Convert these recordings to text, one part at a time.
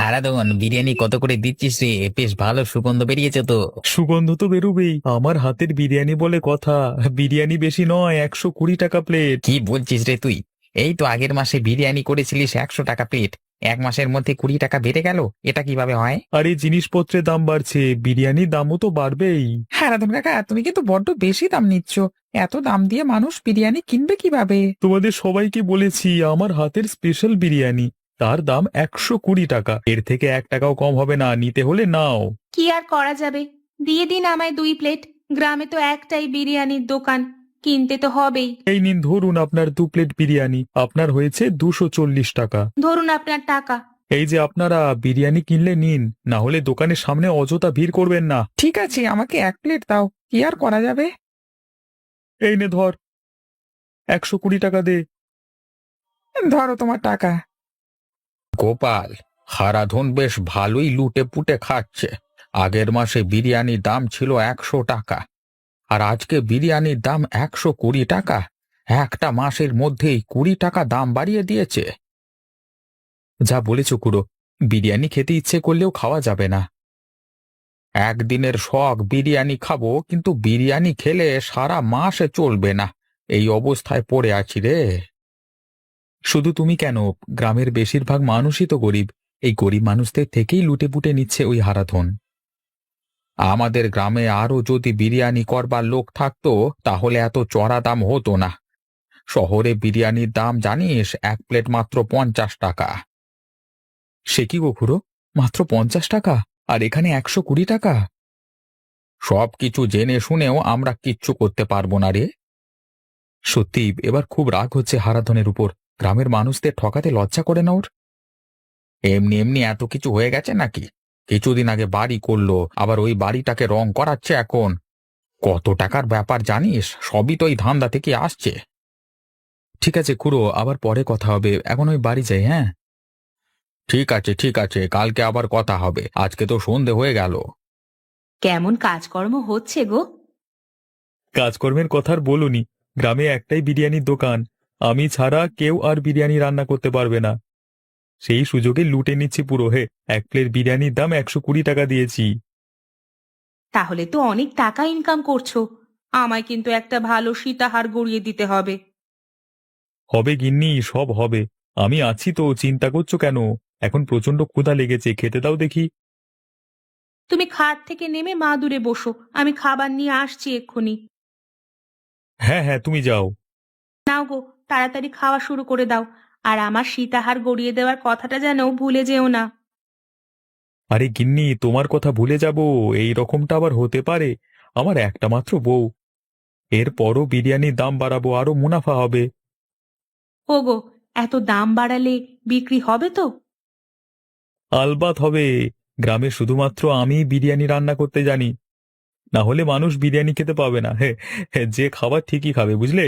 হারাধন, বিরিয়ানি কত করে দিচ্ছিস রে? বেশ ভালো সুগন্ধ বেরিয়েছে তো। সুগন্ধ তো বেরোবেই, আমার হাতের বিরিয়ানি বলে কথা। বিরিয়ানি বেশি নয়, 120 টাকা প্লেট। কি বলছিস রে তুই? এই তো আগের মাসে বিরিয়ানি করেছিলিস 100 টাকা প্লেট, 1 মাসের মধ্যে 20 টাকা বেড়ে গেল, এটা কিভাবে হয়? আর এই জিনিসপত্রের দাম বাড়ছে, বিরিয়ানির দামও তো বাড়বেই। হারাধন কাকা, তুমি কিন্তু বড্ড বেশি দাম নিচ্ছ। এত দাম দিয়ে মানুষ বিরিয়ানি কিনবে কিভাবে? তোমাদের সবাইকে বলেছি আমার হাতের স্পেশাল বিরিয়ানি, তার দাম 120 টাকা, এর থেকে 1 টাকাও কম হবে না, নিতে হলে নাও। কি আর করা যাবে, দিয়ে দিন আমায় 2 প্লেট। গ্রামে তো একটাই বিরিয়ানির দোকান, কিনতে তো হবেই। এই নিন, ধরুন আপনার 2 প্লেট বিরিয়ানি, আপনার হয়েছে 240 টাকা। ধরুন আপনার টাকা। এই যে আপনারা বিরিয়ানি কিনলে নিন, না হলে দোকানের সামনে অযথা ভিড় করবেন না। ঠিক আছে, আমাকে 1 প্লেট দাও, কি আর করা যাবে। এই নে ধর, 120 টাকা দে। ধরো তোমার টাকা। গোপাল, হারাধন বেশ ভালোই লুটে পুটে খাচ্ছে। আগের মাসে বিরিয়ানির দাম ছিল 100 টাকা, আর আজকে বিরিয়ানির দাম 120 টাকা। একটা মাসের মধ্যেই 20 টাকা দাম বাড়িয়ে দিয়েছে। যা বলেছ কুড়ো, বিরিয়ানি খেতে ইচ্ছে করলেও খাওয়া যাবে না। একদিনের শখ বিরিয়ানি খাবো, কিন্তু বিরিয়ানি খেলে সারা মাসে চলবে না। এই অবস্থায় পড়ে আছি রে। শুধু তুমি কেন, গ্রামের বেশিরভাগ মানুষই তো গরিব। এই গরিব মানুষদের থেকেই লুটে পুটে নিচ্ছে ওই হারাধন। আমাদের গ্রামে আরো যদি বিরিয়ানি করবার লোক থাকতো, তাহলে এত চড়া দাম হতো না। শহরে বিরিয়ানির দাম জানিস, 1 প্লেট মাত্র 50 টাকা। সে কি গো খুড়ো, মাত্র 50 টাকা, আর এখানে 120 টাকা? সবকিছু জেনে শুনেও আমরা কিচ্ছু করতে পারবো না রে। সত্যি এবার খুব রাগ হচ্ছে হারাধনের উপর। গ্রামের মানুষদের ঠকাতে লজ্জা করে না ওর? এমনি এমনি এত কিছু হয়ে গেছে নাকি? কিছুদিন আগে বাড়ি করলো, আবার ওই বাড়িটাকে রং করাচ্ছে এখন। কত টাকার ব্যাপার জানিস? সবই তো এই ধান্দা থেকে আসছে। ঠিক আছে খুড়ো, আবার পরে কথা হবে, এখন ওই বাড়ি যাই, হ্যাঁ? ঠিক আছে ঠিক আছে, কালকে আবার কথা হবে, আজকে তো সন্ধে হয়ে গেল। কেমন কাজকর্ম হচ্ছে গো? কাজকর্মের কথা আর বলুনি, গ্রামে একটাই বিরিয়ানির দোকান, আমি ছাড়া কেউ আর বিরিয়ানি রান্না করতে পারবে না। সেই সুযোগে লুটে নিচ্ছি পুরো। হে, 1 প্লেট বিরিয়ানির দাম 120 টাকা দিয়েছি। তাহলে তো অনেক টাকা ইনকাম করছো। আমায় কিন্তু একটা ভালো সীতাহার গড়িয়ে দিতে হবে। হবে গিন্নি, সব হবে। আমি আছি তো, চিন্তা করছো কেন? এখন প্রচন্ড ক্ষুধা লেগেছে, খেতে দাও দেখি। তুমি খাট থেকে নেমে মা দূরে বসো, আমি খাবার নিয়ে আসছি এক্ষুনি। হ্যাঁ হ্যাঁ, তুমি যাও। নাও গো, তাড়াতাড়ি খাওয়া শুরু করে দাও। আর আমার সীতাহার গড়িয়ে দেওয়ার কথাটা যেন ভুলে যেও না। আরে গিন্নি, তোমার কথা ভুলে যাব? এই রকমটা আবার হতে পারে? আমার একটা মাত্র বউ, এরপরও বিরিয়ানির দাম বাড়াবো, আরো মুনাফা হবে। ওগো, এত দাম বাড়ালে বিক্রি হবে তো? আলবাত হবে। গ্রামে শুধুমাত্র আমি বিরিয়ানি রান্না করতে জানি, না হলে মানুষ বিরিয়ানি খেতে পাবে না। হে, হে, যে খাবার ঠিকই খাবে, বুঝলে?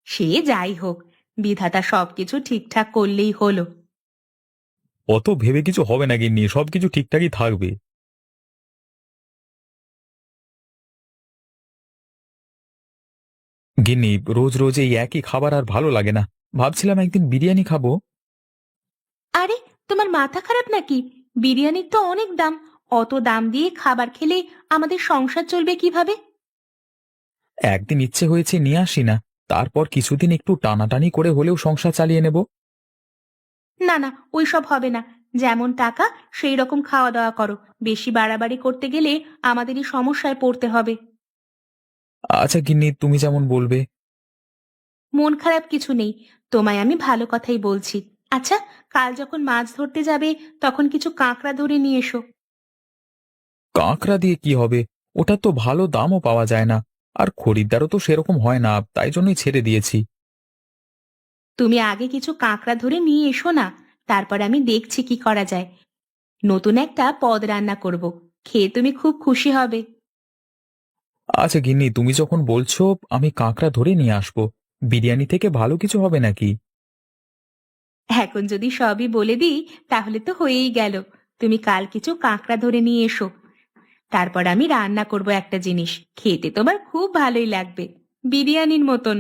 সে যাই হোক, বিধাতা সবকিছু ঠিকঠাক করলেই হলো। অত ভেবে কিছু হবে না গিন্নি, সবকিছু ঠিকঠাকই থাকবে। গিন্নি, রোজ রোজ এই একই খাবার আর ভালো লাগে না, ভাবছিলাম একদিন বিরিয়ানি খাবো। আরে, তোমার মাথা খারাপ নাকি? বিরিয়ানির তো অনেক দাম। অত দাম দিয়ে খাবার খেলে আমাদের সংসার চলবে কিভাবে? একদিন ইচ্ছে হয়েছে নিয়ে আসি না, তারপর কিছুদিন একটু টানাটানি করে হলেও সংসার চালিয়ে নেব। না না, ওইসব হবে না। যেমন টাকা সেই রকম খাওয়া দাওয়া করো। বেশি বাড়াবাড়ি করতে গেলে আমাদেরই সমস্যায় পড়তে হবে। আচ্ছা গিন্নি, তুমি যেমন বলবে। মন খারাপ কিছু নেই, তোমায় আমি ভালো কথাই বলছি। আচ্ছা, কাল যখন মাছ ধরতে যাবে তখন কিছু কাঁকড়া ধরে নিয়ে এসো। কাঁকড়া দিয়ে কি হবে? ওটা তো ভালো দামও পাওয়া যায় না, আর খরিদ্দারও তো সেরকম হয় না, তাই জন্যই ছেড়ে দিয়েছি। তুমি আগে কিছু কাঁকড়া ধরে নিয়ে এসো না, তারপর আমি দেখছি কি করা যায়। নতুন একটা পদ রান্না করব, খেয়ে তুমি খুব খুশি হবে। আচ্ছা গিন্নি, তুমি যখন বলছো, আমি কাঁকড়া ধরে নিয়ে আসবো। বিরিয়ানি থেকে ভালো কিছু হবে নাকি? এখন যদি সবই বলে দিই তাহলে তো হয়েই গেল। তুমি কাল কিছু কাঁকড়া ধরে নিয়ে এসো, তারপর আমি রান্না করব একটা জিনিস, খেতে তোমার খুব ভালোই লাগবে, বিরিয়ানির মতন।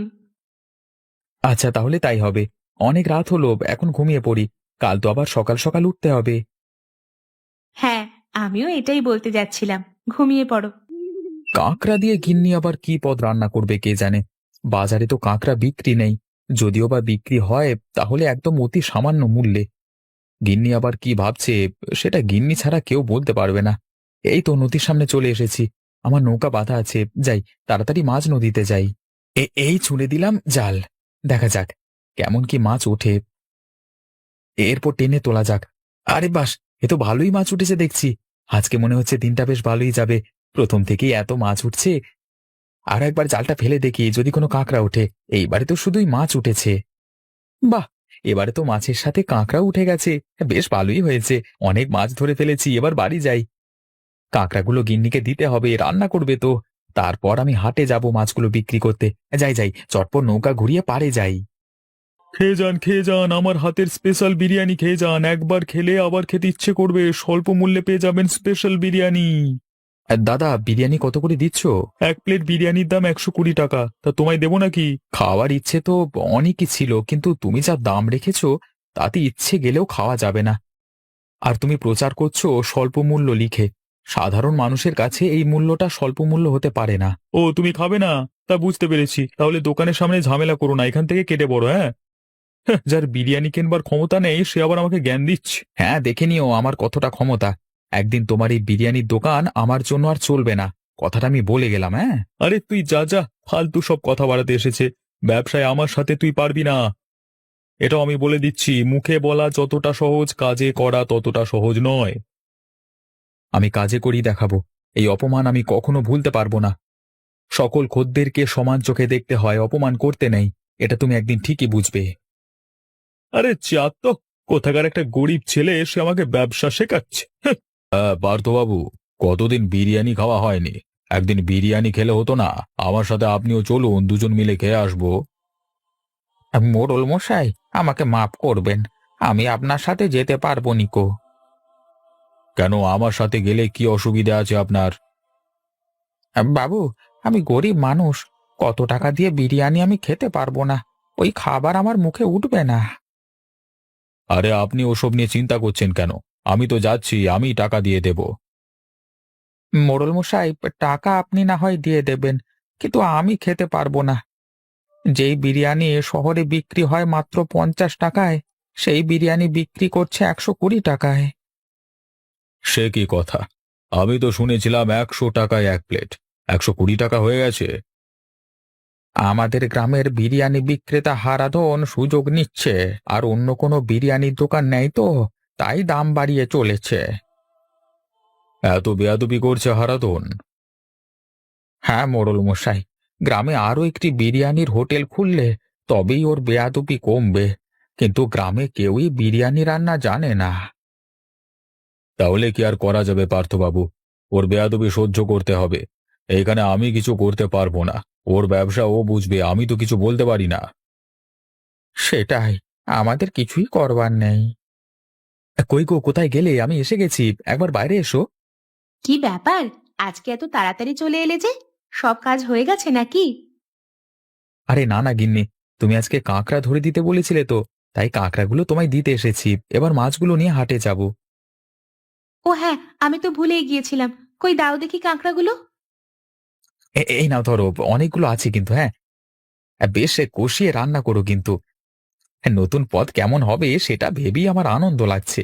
আচ্ছা তাহলে তাই হবে। অনেক রাত হলো, এখন ঘুমিয়ে পড়ি। কাল তো আবার সকাল সকাল উঠতে হবে। হ্যাঁ, আমিও এটাই বলতে যাচ্ছিলাম। ঘুমিয়ে পড়ো। কাঁকড়া দিয়ে গিন্নি আবার কি পদ রান্না করবে কে জানে। বাজারে তো কাঁকড়া বিক্রি নেই, যদিও বা বিক্রি হয় তাহলে একদম অতি সামান্য মূল্যে। গিন্নি আবার কি ভাবছে সেটা গিন্নি ছাড়া কেউ বলতে পারবে না। এই তো নদীর সামনে চলে এসেছি, আমার নৌকা বাঁধা আছে, যাই তাড়াতাড়ি মাছ নদীতে যাই। এই ছুঁড়ে দিলাম জাল, দেখা যাক কেমন কি মাছ ওঠে, এরপর টেনে তোলা যাক। আরে বাস, এ তো ভালোই মাছ উঠেছে দেখছি। আজকে মনে হচ্ছে দিনটা বেশ ভালোই যাবে, প্রথম থেকেই এত মাছ উঠছে। আর একবার জালটা ফেলে দেখি যদি কোনো কাঁকড়া ওঠে। এইবারে তো শুধুই মাছ উঠেছে। বাহ, এবারে তো মাছের সাথে কাঁকড়া উঠে গেছে, বেশ ভালোই হয়েছে। অনেক মাছ ধরে ফেলেছি, এবার বাড়ি যাই। কাঁকড়াগুলো গিন্নিকে দিতে হবে, রান্না করবে তো। তারপর আমি হাটে যাব মাছগুলো বিক্রি করতে। যাই যাই, চটপট নৌকা ঘুরিয়ে পাড়ে যাই। খেয়ে যান, আমার হাতের স্পেশাল বিরিয়ানি খেয়ে যান। একবার খেলে আবার খেতে ইচ্ছে করবে। স্বল্প মূল্যে পেয়ে যাবেন স্পেশাল বিরিয়ানি। দাদা, বিরিয়ানি কত করে দিচ্ছ? এক প্লেট বিরিয়ানির দাম 120 টাকা। তা তোমায় দেবো নাকি? খাওয়ার ইচ্ছে তো অনেকই ছিল, কিন্তু তুমি যা দাম রেখেছো তাতে ইচ্ছে গেলেও খাওয়া যাবে না। আর তুমি প্রচার করছো স্বল্প মূল্য লিখে, সাধারণ মানুষের কাছে এই মূল্যটা স্বল্প মূল্য হতে পারে না। ও, তুমি খাবে না? তা বুঝতে পেরেছি। তাহলে দোকানের সামনে ঝামেলা করো না, এখান থেকে কেটে পড়ো। হ্যাঁ, যার বিরিয়ানি কেনবার ক্ষমতা নেই সে আবার আমাকে জ্ঞান দিচ্ছে। হ্যাঁ, দেখে নিও আমার কতটা ক্ষমতা। একদিন তোমার এই বিরিয়ানির দোকান আমার জন্য আর চলবে না, কথাটা আমি বলে গেলাম। হ্যাঁ, আরে তুই যা যা, ফালতু সব কথা বাড়াতে এসেছে। ব্যবসায় আমার সাথে তুই পারবি না, এটাও আমি বলে দিচ্ছি। মুখে বলা যতটা সহজ, কাজে করা ততটা সহজ নয়। আমি কাজে করি দেখাবো, এই অপমান আমি কখনো ভুলতে পারবো না। সকল খদ্দেরকে সমান চোখে দেখতে হয়, অপমান করতে নেই, এটা তুমি একদিন ঠিকই বুঝবে। আরে চা তো, কোথাকার একটা গরিব ছেলে এসে আমাকে ব্যবসা শেখাচ্ছে। পার্থবাবু, কতদিন বিরিয়ানি খাওয়া হয়নি, একদিন বিরিয়ানি খেলে হতো না? আমার সাথে আপনিও চলুন, দুজন মিলে খেয়ে আসবো। মোড়ল মশাই, আমাকে মাফ করবেন, আমি আপনার সাথে যেতে পারবো নিকো। কেন, আমার সাথে গেলে কি অসুবিধা আছে আপনার? বাবু, আমি গরিব মানুষ, কত টাকা দিয়ে বিরিয়ানি আমি খেতে পারবো না, ওই খাবার আমার মুখে উঠবে না। আরে আপনি ওসব নিয়ে চিন্তা করছেন কেন? আমি তো যাচ্ছি, আমি টাকা দিয়ে দেব। মোড়ল মশাই, টাকা আপনি না হয় দিয়ে দেবেন, কিন্তু আমি খেতে পারবো না। যেই বিরিয়ানি শহরে বিক্রি হয় মাত্র 50 টাকায়, সেই বিরিয়ানি বিক্রি করছে 120 টাকায়। সে কি কথা, আমি তো শুনেছিলাম 100 টাকায় এক প্লেট, 120 টাকা হয়ে গেছে। আমাদের গ্রামের বিরিয়ানি বিক্রেতা হারাধন সুযোগ নিচ্ছে, আর অন্য কোনো বিরিয়ানির দোকান নেই তো, তাই দাম বাড়িয়ে চলেছে। এত বেয়াদবি করছে হারাধন? হ্যাঁ মোড়ল মশাই, গ্রামে আরো একটি বিরিয়ানির হোটেল খুললে তবেই ওর বেয়াদবি কমবে, কিন্তু গ্রামে কেউই বিরিয়ানি রান্না জানে না। তাহলে কি আর করা যাবে পার্থবাবু, ওর বেয়াদবি সহ্য করতে হবে। এইখানে আমি কিছু করতে পারবো না, ওর ব্যবসা ও বুঝবে, আমি তো কিছু বলতে পারি না। সেটাই, আমাদের কিছুই করবার নেই। কই গো, কোথায় গেলে? আমি এসে গেছি, একবার বাইরে এসো। কি ব্যাপার, আজকে এত তাড়াতাড়ি চলে এলে যে? সব কাজ হয়ে গেছে নাকি? আরে না না গিন্নি, তুমি আজকে কাঁকড়া ধরে দিতে বলেছিলে তো, তাই কাঁকড়াগুলো তোমায় দিতে এসেছি, এবার মাছগুলো নিয়ে হাটে যাব। ও হ্যাঁ, আমি তো ভুলেই গিয়েছিলাম। কই দাও দেখি কাঁকড়াগুলো। এই নাও ধরো, অনেকগুলো আছে কিন্তু। হ্যাঁ, বেশ কষিয়ে রান্না করো কিন্তু। নতুন পদ কেমন হবে সেটা ভেবেই আমার আনন্দ লাগছে।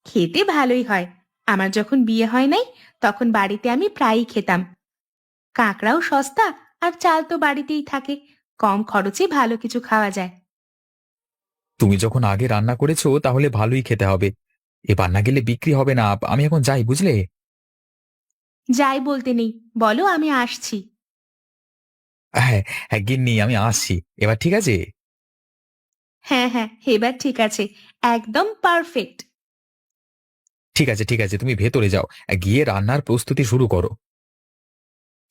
খেতে ভালোই হয়। আমার যখন বিয়ে হয় নাই, তখন বাড়িতে আমি প্রায়ই খেতাম। কাঁকড়াও সস্তা, আর চাল তো বাড়িতেই থাকে, কম খরচে ভালো কিছু খাওয়া যায়। তুমি যখন আগে রান্না করেছো তাহলে ভালোই খেতে হবে, এবার না গেলে বিক্রি হবে না। আমি এখন যাই, বুঝলে? যাই বলতে নেই, বলো আমি আসছি। হ্যাঁ হ্যাঁ গিন্নি, আমি আসছি, এবার ঠিক আছে। হ্যাঁ হ্যাঁ, এবার ঠিক আছে, একদম পারফেক্ট। ঠিক আছে ঠিক আছে, তুমি ভেতরে যাও, গিয়ে রান্নার প্রস্তুতি শুরু করো।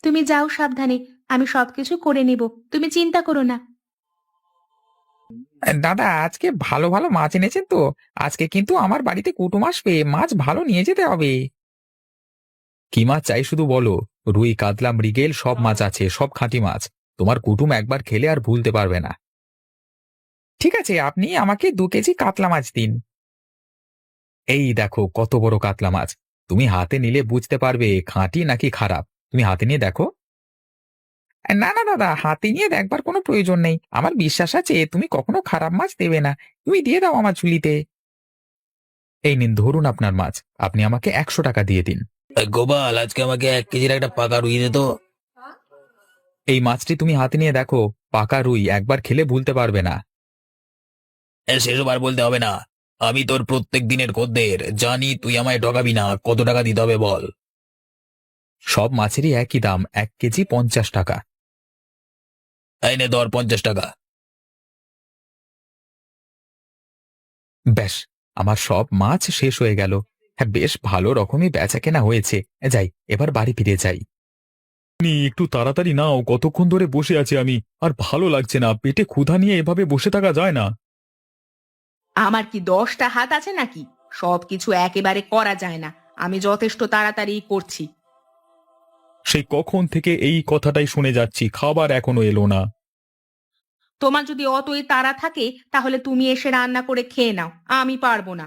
তুমি যাও সাবধানে, আমি সবকিছু করে নেব, তুমি চিন্তা করো না। দাদা, আজকে ভালো ভালো মাছ এনেছেন তো? আজকে কিন্তু আমার বাড়িতে কুটুম আসবে, মাছ ভালো নিয়ে যেতে হবে। কি মাছ চাই শুধু বলো, রুই, কাতলা, মৃগেল সব মাছ আছে, সব খাঁটি মাছ। তোমার কুটুম একবার খেলে আর ভুলতে পারবে না। ঠিক আছে, আপনি আমাকে 2 কেজি কাতলা মাছ দিন। এই দেখো কত বড় কাতলা মাছ। তুমি হাতে নিলে বুঝতে পারবে খাঁটি নাকি খারাপ। তুমি হাতে নিয়ে দেখো। না না দাদা, হাতে নিয়ে দেখবার কোনো প্রয়োজন নেই। আমার বিশ্বাস আছে তুমি কখনো খারাপ মাছ দেবে না। তুমি দিয়ে দাও আমার ঝুলিতে। এই নিন ধরুন আপনার মাছ। আপনি আমাকে 100 টাকা দিয়ে দিন। গোপাল, আজকে আমাকে 1 কেজির একটা পাকা রুই দে তো। এই মাছটি তুমি হাতে নিয়ে দেখো, পাকা রুই, একবার খেলে ভুলতে পারবে না। সেসব আর বলতে হবে না, আমি তোর প্রত্যেক দিনের খদ্দের, জানি তুই আমায় ঠকাবি না। কত টাকা দিতে হবে বল? সব মাছেরই একই দাম, 1 কেজি 50 টাকা। এই নে ধর 50 টাকা। ব্যাস, আমার সব মাছ শেষ হয়ে গেল। হ্যাঁ, বেশ ভালো রকমই বেচা কেনা হয়েছে। যাই, এবার বাড়ি ফিরে যাই। একটু তাড়াতাড়ি নাও, কতক্ষণ ধরে বসে আছি আমি, আর ভালো লাগছে না। পেটে ক্ষুধা নিয়ে এভাবে বসে থাকা যায় না। আমার কি 10টা হাত আছে নাকি? সবকিছু একেবারে করা যায় না। আমি যথেষ্ট তাড়াতাড়ি করছি। সেই কখন থেকে এই কথাটাই শুনে যাচ্ছি, খাবার এখনো এলো না। তোমার যদি অতই তাড়া থাকে তাহলে তুমি এসে রান্না করে খেয়ে নাও, আমি পারবো না।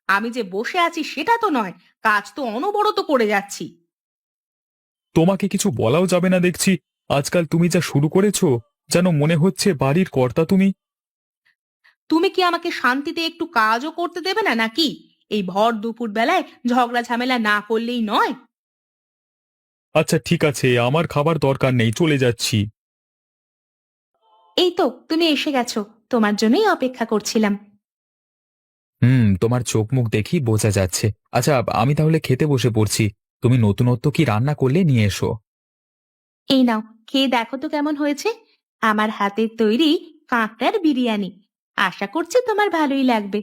আমি যে বসে আছি সেটা তো নয়, কাজ তো অনবরত করে যাচ্ছি। তোমাকে কিছু বলাও যাবে না দেখছি। আজকাল তুমি যা শুরু করেছো, যেন মনে হচ্ছে বাড়ির কর্তা তুমি। তুমি কি আমাকে শান্তিতে একটু কাজও করতে দেবে না নাকি? এই ভর দুপুর বেলায় ঝগড়া ঝামেলা না করলেই নয়। আচ্ছা ঠিক আছে, আমার খাবার দরকার নেই, চলে যাচ্ছি। এই তো তুমি এসে গেছো, তোমার জন্যই অপেক্ষা করছিলাম। তোমার চোখ মুখ দেখি বোঝা যাচ্ছে। আচ্ছা, আমি তাহলে খেতে বসে পড়ছি। তুমি নতুনত্ব কি রান্না করলে নিয়ে এসো। এই নাও, খেয়ে দেখো তো কেমন হয়েছে। আমার হাতের তৈরি কাঁকড়ার বিরিয়ানি। আশা করছি তোমার ভালোই লাগবে।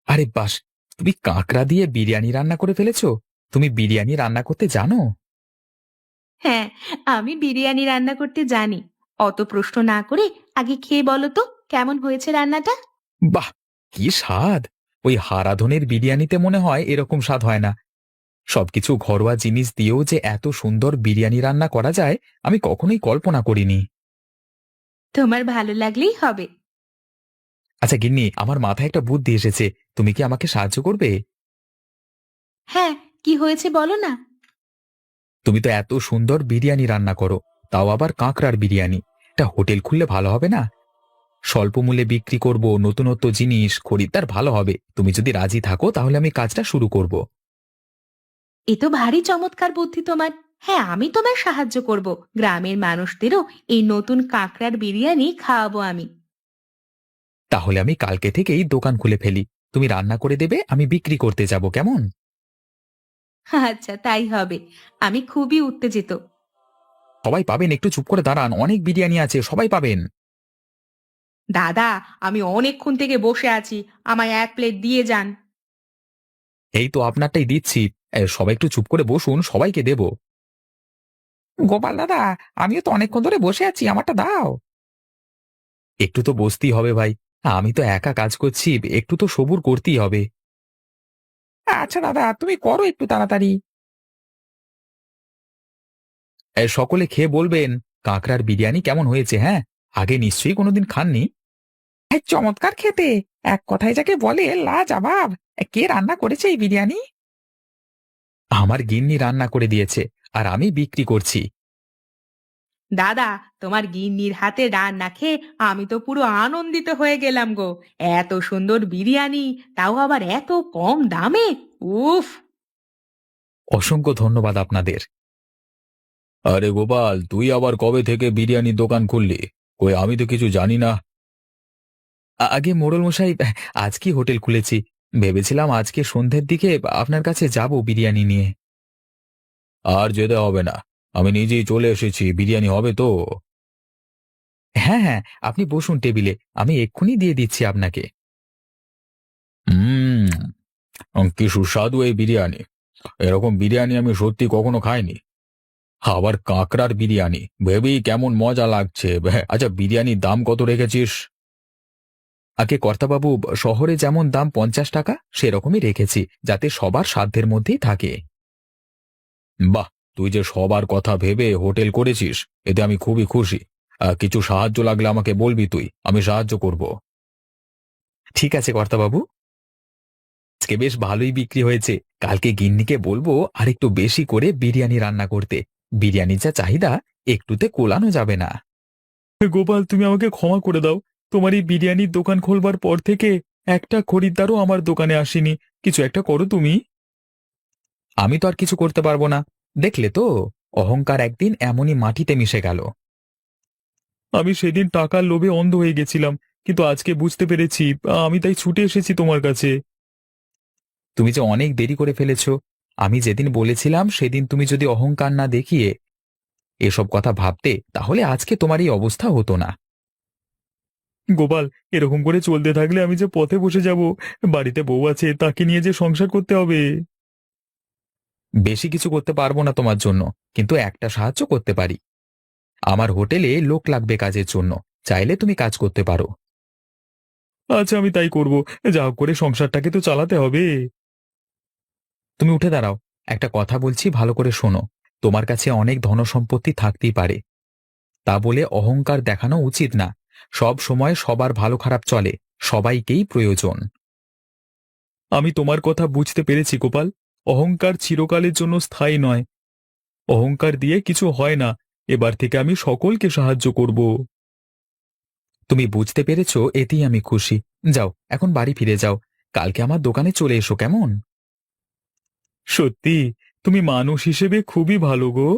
আরে বাস, তুমি কাঁকড়া দিয়ে বিরিয়ানি রান্না করে ফেলেছো? তুমি বিরিয়ানি রান্না করতে জানো? হ্যাঁ, আমি বিরিয়ানি রান্না করতে জানি। অত প্রশ্ন না করে আগে খেয়ে বলো তো কেমন হয়েছে রান্নাটা। বাহ, কি স্বাদ! ওই হারাধনের বিরিয়ানিতে মনে হয় এরকম স্বাদ হয় না। সবকিছু ঘরোয়া জিনিস দিয়েও যে এত সুন্দর বিরিয়ানি রান্না করা যায়, আমি কখনোই কল্পনা করিনি। তোমার ভালো লাগলেই হবে। আচ্ছা গিন্নি, আমার মাথায় একটা বুদ্ধি এসেছে। তুমি কি আমাকে সাহায্য করবে? হ্যাঁ, কি হয়েছে বলো না। তুমি তো এত সুন্দর বিরিয়ানি রান্না করো, তাও আবার কাঁকড়ার বিরিয়ানি। একটা হোটেল খুললে ভালো হবে না? স্বল্প মূল্যে বিক্রি করব, নতুনত্ব জিনিস, খরিদ্দার ভালো হবে। তুমি যদি রাজি থাকো তাহলে আমি কাজটা শুরু করব। এ তো ভারী চমৎকার বুদ্ধি তোমার। হ্যাঁ, আমি তোমায় সাহায্য করব। গ্রামের মানুষদেরও এই নতুন কাঁকড়ার বিরিয়ানি খাওয়াবো আমি। তাহলে আমি কালকে থেকেই দোকান খুলে ফেলি। তুমি রান্না করে দেবে, আমি বিক্রি করতে যাব, কেমন? আচ্ছা, তাই হবে। আমি খুবই উত্তেজিত। সবাই পাবেন, একটু চুপ করে দাঁড়ান, অনেক বিরিয়ানি আছে, সবাই পাবেন। দাদা, আমি অনেকক্ষণ থেকে বসে আছি, আমায় 1 প্লেট দিয়ে যান। এই তো আপনারটাই দিচ্ছি। সবাই একটু চুপ করে বসুন, সবাইকে দেব। গোপাল দাদা, আমিও তো অনেকক্ষণ ধরে বসে আছি, আমারটা দাও। একটু তো বসতেই হবে ভাই। আমি তো একা কাজ করছি, একটু তো সবুর করতেই হবে। আচ্ছা দাদা, তুমি করো একটু তাড়াতাড়ি। সকলে খেয়ে বলবেন কাঁকড়ার বিরিয়ানি কেমন হয়েছে। হ্যাঁ, আগে নিশ্চয়ই কোনোদিন খাননি। চমৎকার খেতে। এক কথায় যাকে বলে লাজবাব। কে রান্না করেছে এই বিরিয়ানি? আমার গিন্নি রান্না করে দিয়েছে, আর আমি বিক্রি করছি। দাদা, তোমার গিন্নির হাতে রান্না খেয়ে আমি তো পুরো আনন্দিত হয়ে গেলাম গো। এত সুন্দর বিরিয়ানি, তাও আবার এত কম দামে। উফ। অসংখ্য ধন্যবাদ আপনাদের। আরে গোপাল, তুই আবার কবে থেকে বিরিয়ানির দোকান খুললি? কই, আমি তো কিছু জানি না। আগে মোড়ল মশাই, আজকেই হোটেল খুলেছি। ভেবেছিলাম আজকে সন্ধ্যের দিকে আপনার কাছে যাব বিরিয়ানি নিয়ে। আর যেতে হবে না, আমি নিজেই চলে এসেছি। বিরিয়ানি হবে তো? হ্যাঁ হ্যাঁ, আপনি বসুন টেবিলে, আমি এক্ষুনি দিয়ে দিচ্ছি আপনাকে। কি সুস্বাদু এই বিরিয়ানি! এরকম বিরিয়ানি আমি সত্যি কখনো খাইনি। আবার কাঁকড়ার বিরিয়ানি, ভেবেই কেমন মজা লাগছে। আচ্ছা, বিরিয়ানির দাম কত রেখেছিস? আগে কর্তাবাবু, শহরে যেমন দাম 50 টাকা, সেরকমই রেখেছি, যাতে সবার সাধ্যের মধ্যেই থাকে। বাহ, তুই যে সবার কথা ভেবে হোটেল করেছিস, এতে আমি খুবই খুশি। কিছু সাহায্য লাগলে আমাকে বলবি তুই, আমি সাহায্য করব। ঠিক আছে কর্তাবাবু। আজকে বেশ ভালোই বিক্রি হয়েছে। কালকে গিন্নিকে বলবো আর একটু বেশি করে বিরিয়ানি রান্না করতে। বিরিয়ানির যা চাহিদা, একটুতে কোলানো যাবে না। গোপাল, তুমি আমাকে ক্ষমা করে দাও। তোমার এই বিরিয়ানির দোকান খোলবার পর থেকে একটা খরিদ্দারও আমার দোকানে আসেনি। কিছু একটা করো তুমি। আমি তো আর কিছু করতে পারবো না। দেখলে তো, অহংকার একদিন এমনই মাটিতে মিশে গেল। আমি সেদিন টাকার লোভে অন্ধ হয়ে গেছিলাম, কিন্তু আজকে বুঝতে পেরেছি। আমি তাই ছুটে এসেছি তোমার কাছে। তুমি যে অনেক দেরি করে ফেলেছো। আমি যেদিন বলেছিলাম সেদিন তুমি যদি অহংকার না দেখিয়ে এসব কথা ভাবতে, তাহলে আজকে তোমার এই অবস্থা হতো না। গোপাল, এরকম করে চলতে থাকলে আমি যে পথে বসে যাব। বাড়িতে বউ আছে, তাকে নিয়ে যে সংসার করতে হবে। বেশি কিছু করতে পারবো না তোমার জন্য, কিন্তু একটা সাহায্য করতে পারি। আমার হোটেলে লোক লাগবে কাজের জন্য, চাইলে তুমি কাজ করতে পারো। আচ্ছা, আমি তাই করব। যা হোক করে সংসারটাকে তো চালাতে হবে। তুমি উঠে দাঁড়াও। একটা কথা বলছি, ভালো করে শোনো। তোমার কাছে অনেক ধনসম্পত্তি থাকতেই পারে, তা বলে অহংকার দেখানো উচিত না। সব সময় সবার ভালো খারাপ চলে, সবাইকেই প্রয়োজন। আমি তোমার কথা বুঝতে পেরেছি গোপাল। অহংকার চিরকালের জন্য স্থায়ী নয়। অহংকার দিয়ে কিছু হয় না। এবার থেকে আমি সকলকে সাহায্য করব। তুমি বুঝতে পেরেছো, এতেই আমি খুশি। যাও, এখন বাড়ি ফিরে যাও। কালকে আমার দোকানে চলে এসো, কেমন? সত্যি, তুমি মানুষ হিসেবে খুবই ভালো গো।